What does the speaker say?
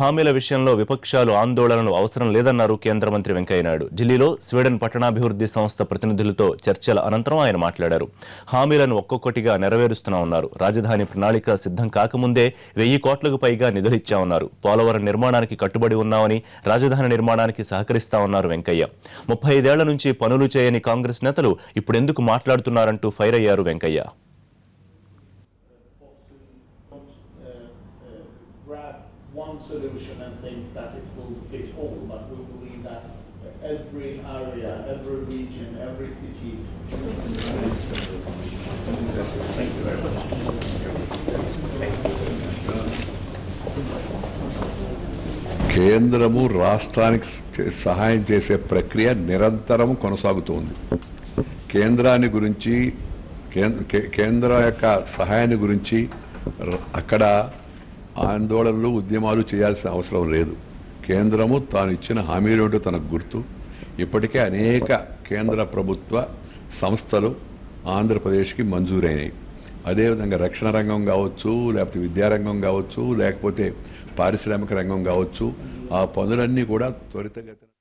హామీల విషయంలో విపక్షాలు ఆందోళనలు అవసరం లేదన్నారు కేంద్ర మంత్రి వెంకయ్యనాయుడు. ఢిల్లీలో స్వీడన్ పట్టణాభివృద్ధి సంస్థ ప్రతినిధులతో చర్చల అనంతరం ఆయన మాట్లాడారు. హామీలను ఒక్కొక్కటిగా నెరవేరుస్తున్నామన్నారు. రాజధాని ప్రణాళిక సిద్ధం కాకముందే 1000 కోట్లకు పైగా నిధులిచ్చామన్నారు. పోలవరం నిర్మాణానికి కట్టుబడి ఉన్నామని, రాజధాని నిర్మాణానికి సహకరిస్తామన్నారు వెంకయ్య. 35 ఏళ్ల నుంచి పనులు చేయని కాంగ్రెస్ నేతలు ఇప్పుడెందుకు మాట్లాడుతున్నారంటూ ఫైర్ అయ్యారు Venkaiah. One solution and think that it will fit all, but we believe that every area, every region, every city. Thank you very much. కేంద్రము రాష్ట్రానికి సహాయం చేసే ప్రక్రియ నిరంతరం కొనసాగుతోంది. కేంద్రాన్ని గురించి కేంద్ర యొక్క సహాయాన్ని గురించి అక్కడ ఆందోళనలు ఉద్యమాలు చేయాల్సిన అవసరం లేదు. కేంద్రము తాను ఇచ్చిన హామీలేంటో తనకు గుర్తు. ఇప్పటికే అనేక కేంద్ర ప్రభుత్వ సంస్థలు ఆంధ్రప్రదేశ్కి మంజూరైనాయి. అదేవిధంగా రక్షణ రంగం కావచ్చు, లేకపోతే విద్యారంగం కావచ్చు, లేకపోతే పారిశ్రామిక రంగం కావచ్చు, ఆ పనులన్నీ కూడా త్వరితగతిన